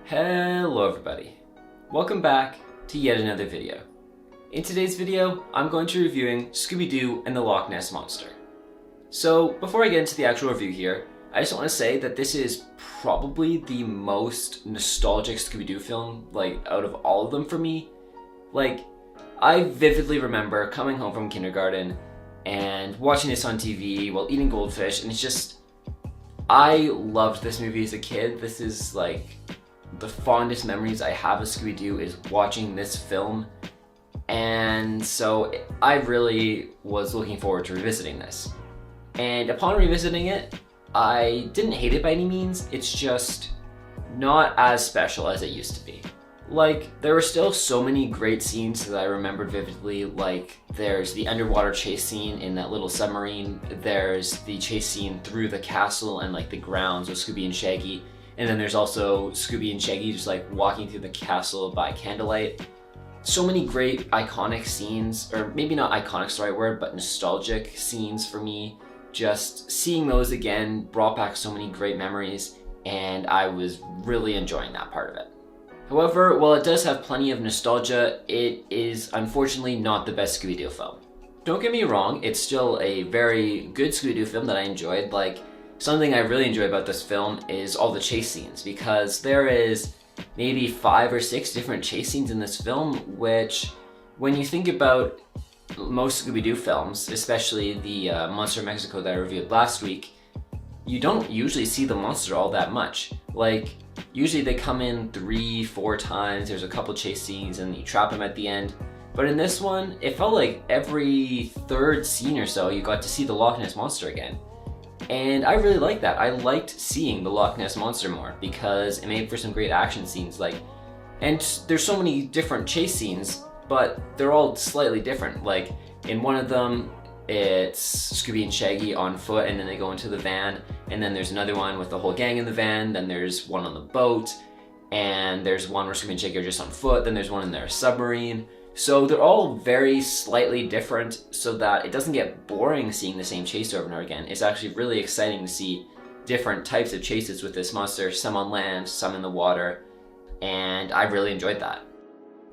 Hello everybody, welcome back to yet another video. In today's video, I'm going to be reviewing Scooby Doo and the Loch Ness Monster. So before I get into the actual review here, I just want to say that this is probably the most nostalgic Scooby Doo film, out of all of them for me. I vividly remember coming home from kindergarten and watching this on TV while eating goldfish, and I loved this movie as a kid. This is the fondest memories I have of Scooby Doo is watching this film, and so I really was looking forward to revisiting this. And upon revisiting it, I didn't hate it by any means, it's just not as special as it used to be. There were still so many great scenes that I remembered vividly, there's the underwater chase scene in that little submarine, there's the chase scene through the castle and the grounds with Scooby and Shaggy, and then there's also Scooby and Shaggy just walking through the castle by candlelight. So many great iconic scenes, or maybe not iconic's the right word, but nostalgic scenes for me. Just seeing those again brought back so many great memories, and I was really enjoying that part of it. However, while it does have plenty of nostalgia, it is unfortunately not the best Scooby Doo film. Don't get me wrong, it's still a very good Scooby Doo film that I enjoyed. Something I really enjoy about this film is all the chase scenes, because there is maybe 5 or 6 different chase scenes in this film, which, when you think about most Scooby Doo films, especially the Monster of Mexico that I reviewed last week, you don't usually see the monster all that much. Usually they come in 3-4 times, there's a couple chase scenes, and you trap them at the end. But in this one, it felt like every 3rd scene or so, you got to see the Loch Ness Monster again. And I really liked that. I liked seeing the Loch Ness Monster more because it made for some great action scenes. And there's so many different chase scenes, but they're all slightly different. In one of them, it's Scooby and Shaggy on foot, and then they go into the van, and then there's another one with the whole gang in the van, then there's one on the boat, and there's one where Scooby and Shaggy are just on foot, then there's one in their submarine. So they're all very slightly different so that it doesn't get boring seeing the same chase over and over again. It's actually really exciting to see different types of chases with this monster, some on land, some in the water, and I really enjoyed that.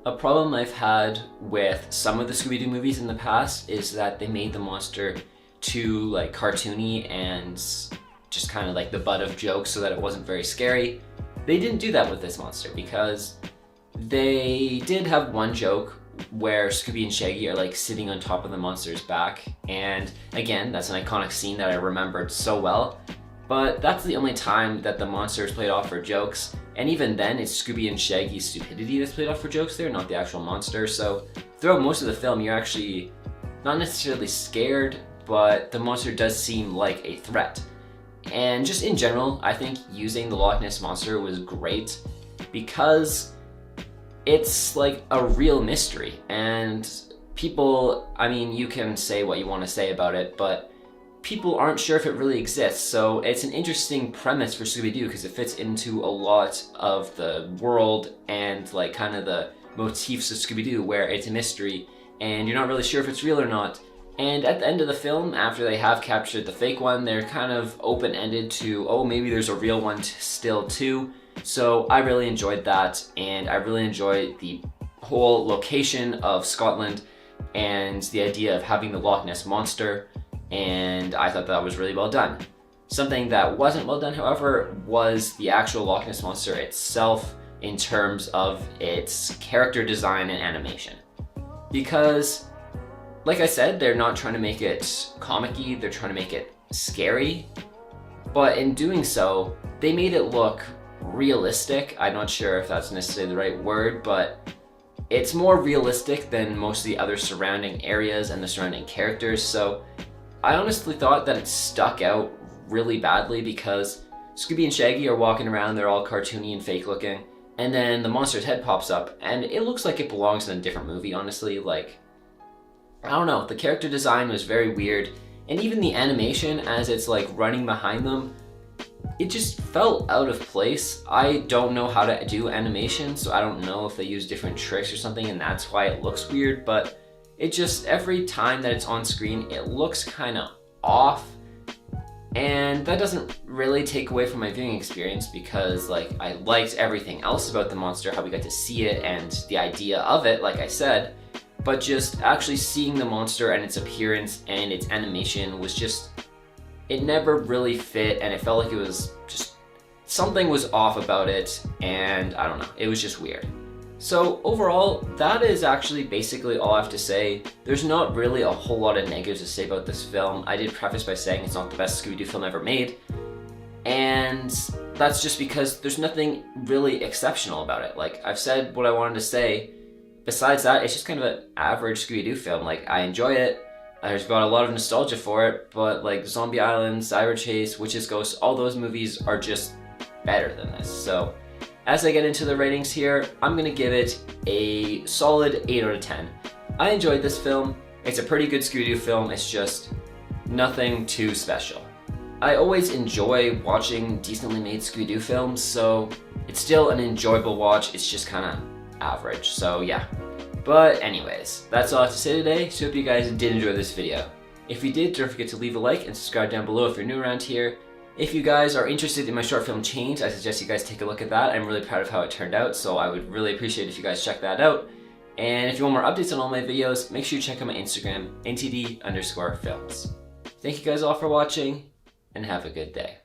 A problem I've had with some of the Scooby Doo movies in the past is that they made the monster too cartoony and just kind of the butt of jokes so that it wasn't very scary. They didn't do that with this monster, because they did have one joke where Scooby and Shaggy are sitting on top of the monster's back, and again, that's an iconic scene that I remembered so well, but that's the only time that the monster is played off for jokes, and even then it's Scooby and Shaggy's stupidity that's played off for jokes there, not the actual monster. So throughout most of the film, you're actually not necessarily scared, but the monster does seem like a threat. And just in general, I think using the Loch Ness Monster was great because it's a real mystery, and people, you can say what you want to say about it, but people aren't sure if it really exists. So it's an interesting premise for Scooby Doo because it fits into a lot of the world and kind of the motifs of Scooby Doo, where it's a mystery and you're not really sure if it's real or not. And at the end of the film, after they have captured the fake one, they're kind of open-ended to, oh, maybe there's a real one still too. So I really enjoyed that, and I really enjoyed the whole location of Scotland and the idea of having the Loch Ness Monster, and I thought that was really well done. Something that wasn't well done, however, was the actual Loch Ness Monster itself in terms of its character design and animation. Because, like I said, they're not trying to make it comic-y, they're trying to make it scary, but in doing so, they made it look realistic. I'm not sure if that's necessarily the right word, but it's more realistic than most of the other surrounding areas and the surrounding characters. So I honestly thought that it stuck out really badly because Scooby and Shaggy are walking around, they're all cartoony and fake looking, and then the monster's head pops up and it looks like it belongs in a different movie, honestly. I don't know, the character design was very weird, and even the animation as it's running behind them, it just felt out of place. I don't know how to do animation, so I don't know if they use different tricks or something and that's why it looks weird, but it just, every time that it's on screen, it looks kind of off. And that doesn't really take away from my viewing experience because like I liked everything else about the monster, how we got to see it and the idea of it, like I said, but just actually seeing the monster and its appearance and its animation was just, it never really fit, and it felt like it was just, something was off about it, and I don't know, it was just weird. So overall, that is actually basically all I have to say. There's not really a whole lot of negatives to say about this film. I did preface by saying it's not the best Scooby Doo film ever made, and that's just because there's nothing really exceptional about it. Like, I've said what I wanted to say. Besides that, it's just kind of an average Scooby Doo film. Like, I enjoy it. There's got a lot of nostalgia for it, but like Zombie Island, Cyber Chase, Witch's Ghost, all those movies are just better than this. So as I get into the ratings here, I'm gonna give it a solid 8 out of 10. I enjoyed this film. It's a pretty good Scooby Doo film. It's just nothing too special. I always enjoy watching decently made Scooby Doo films, so it's still an enjoyable watch. It's just kind of average, so yeah. But anyways, that's all I have to say today, so hope you guys did enjoy this video. If you did, don't forget to leave a like and subscribe down below if you're new around here. If you guys are interested in my short film Change, I suggest you guys take a look at that. I'm really proud of how it turned out, so I would really appreciate if you guys check that out. And if you want more updates on all my videos, make sure you check out my Instagram, ntd_films. Thank you guys all for watching, and have a good day.